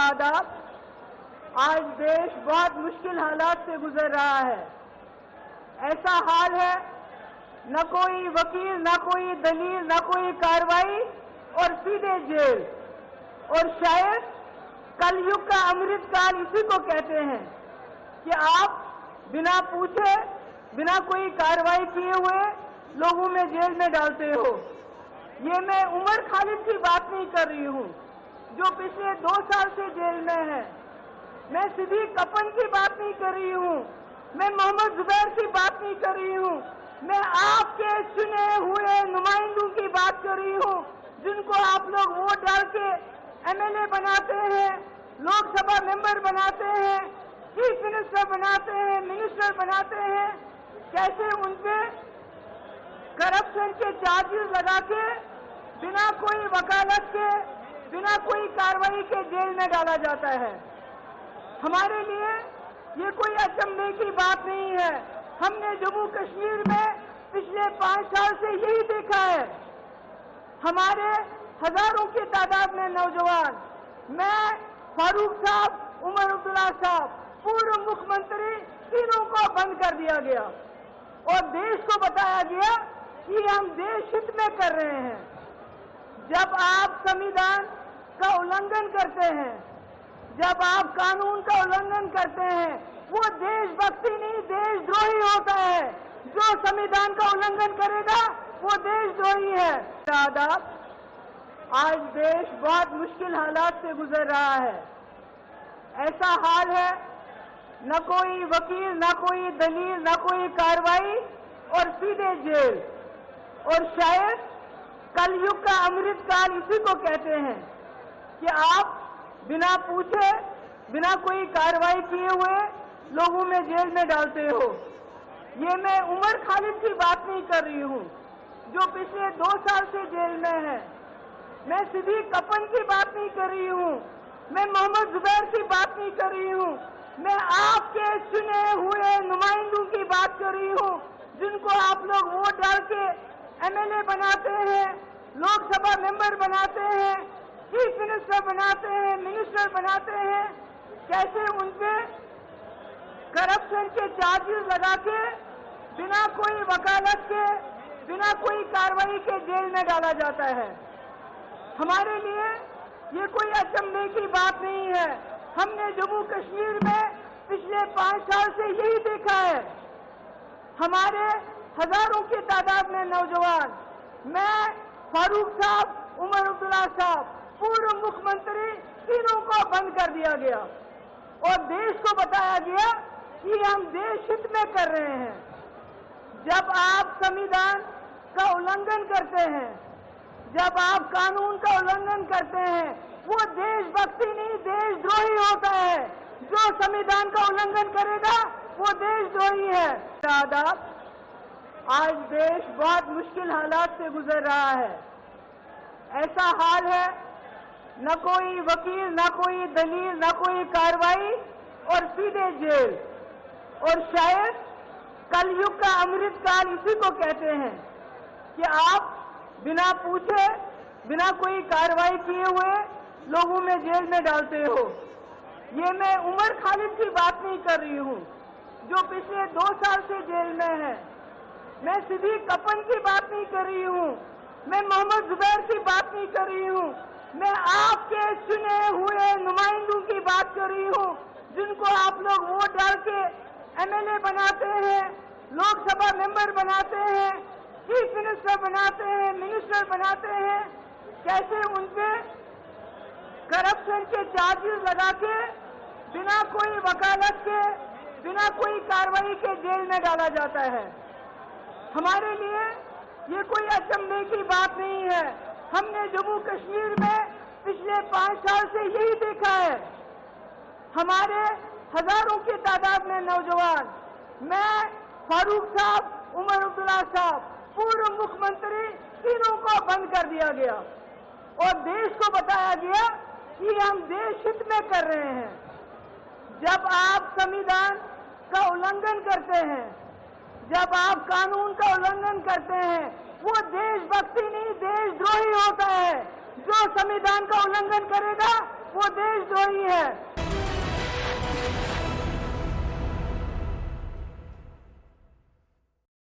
आदाब। आज देश बहुत मुश्किल हालात से गुजर रहा है। ऐसा हाल है, न कोई वकील, न कोई दलील, न कोई कार्रवाई और सीधे जेल। और शायद कलयुग का अमृत काल इसी को कहते हैं कि आप बिना पूछे, बिना कोई कार्रवाई किए हुए लोगों में जेल में डालते हो। ये मैं उमर खालिद की बात नहीं कर रही हूँ जो पिछले 2 साल से जेल में है। मैं सिद्दीक कपन की बात नहीं कर रही हूँ। मैं मोहम्मद जुबैर की बात नहीं कर रही हूँ। मैं आपके चुने हुए नुमाइंदों की बात कर रही हूँ जिनको आप लोग वोट डाल के एमएलए बनाते हैं, लोकसभा मेंबर बनाते हैं, चीफ मिनिस्टर बनाते हैं, मिनिस्टर बनाते हैं। कैसे उनपे करप्शन के चार्जेस लगा के बिना कोई वकालत के, बिना कोई कार्रवाई के जेल में डाला जाता है। हमारे लिए ये कोई अचंभे की बात नहीं है। हमने जम्मू कश्मीर में पिछले 5 साल से यही देखा है। हमारे हजारों की तादाद में नौजवान, मैं, फारूक साहब, उमर अब्दुल्ला साहब, पूर्व मुख्यमंत्री, तीनों को बंद कर दिया गया और देश को बताया गया कि हम देश हित में कर रहे हैं। जब आप संविधान का उल्लंघन करते हैं, जब आप कानून का उल्लंघन करते हैं, वो देशभक्ति नहीं, देशद्रोही होता है। जो संविधान का उल्लंघन करेगा वो देशद्रोही है। आदाब। आज देश बहुत मुश्किल हालात से गुजर रहा है। ऐसा हाल है, न कोई वकील, न कोई दलील, न कोई कार्रवाई और सीधे जेल। और शायद कलयुग का अमृत काल इसी को कहते हैं कि आप बिना पूछे, बिना कोई कार्रवाई किए हुए लोगों में जेल में डालते हो। ये मैं उमर खालिद की बात नहीं कर रही हूँ जो पिछले 2 साल से जेल में है। मैं सिद्दीक कपन की बात नहीं कर रही हूँ। मैं मोहम्मद जुबैर की बात नहीं कर रही हूँ। मैं आपके चुने हुए नुमाइंदों की बात कर रही हूँ जिनको आप लोग वोट डाल के एमएलए बनाते हैं, लोकसभा मेंबर बनाते हैं, चीफ मिनिस्टर बनाते हैं, मिनिस्टर बनाते हैं। कैसे उनपे करप्शन के चार्जेस लगा के बिना कोई वकालत के, बिना कोई कार्रवाई के जेल में डाला जाता है। हमारे लिए ये कोई अचंभे की बात नहीं है। हमने जम्मू कश्मीर में पिछले 5 साल से यही देखा है। हमारे हजारों की तादाद में नौजवान, मैं, फारूक साहब, उमर अब्दुल्ला साहब, पूर्व मुख्यमंत्री, तीनों को बंद कर दिया गया और देश को बताया गया कि हम देश हित में कर रहे हैं। जब आप संविधान का उल्लंघन करते हैं, जब आप कानून का उल्लंघन करते हैं, वो देशभक्ति नहीं, देशद्रोही होता है। जो संविधान का उल्लंघन करेगा वो देशद्रोही है। आदाब। आज देश बहुत मुश्किल हालात से गुजर रहा है। ऐसा हाल है, न कोई वकील, न कोई दलील, न कोई कार्रवाई और सीधे जेल। और शायद कलयुग का अमृत काल इसी को कहते हैं कि आप बिना पूछे, बिना कोई कार्रवाई किए हुए लोगों में जेल में डालते हो। ये मैं उमर खालिद की बात नहीं कर रही हूँ जो पिछले 2 साल से जेल में है। मैं सिद्दीक कपन की बात नहीं कर रही हूँ। मैं मोहम्मद जुबैर की बात नहीं कर रही हूँ। मैं आपके चुने हुए नुमाइंदों की बात कर रही हूँ जिनको आप लोग वोट डाल के एमएलए बनाते हैं, लोकसभा मेंबर बनाते हैं, चीफ मिनिस्टर बनाते हैं, मिनिस्टर बनाते हैं। कैसे उनपे करप्शन के चार्जेस लगा के बिना कोई वकालत के, बिना कोई कार्रवाई के जेल में डाला जाता है। हमारे लिए ये कोई अचंभे की बात नहीं है। हमने जम्मू कश्मीर में पिछले 5 साल से यही देखा है। हमारे हजारों की तादाद में नौजवान, मैं, फारूक साहब, उमर अब्दुल्ला साहब, पूर्व मुख्यमंत्री, तीनों को बंद कर दिया गया और देश को बताया गया कि हम देश हित में कर रहे हैं। जब आप संविधान का उल्लंघन करते हैं, जब आप कानून का उल्लंघन करते हैं, वो देशभक्ति नहीं, देशद्रोही होता है। जो संविधान का उल्लंघन करेगा وہ دیش دروہی ہے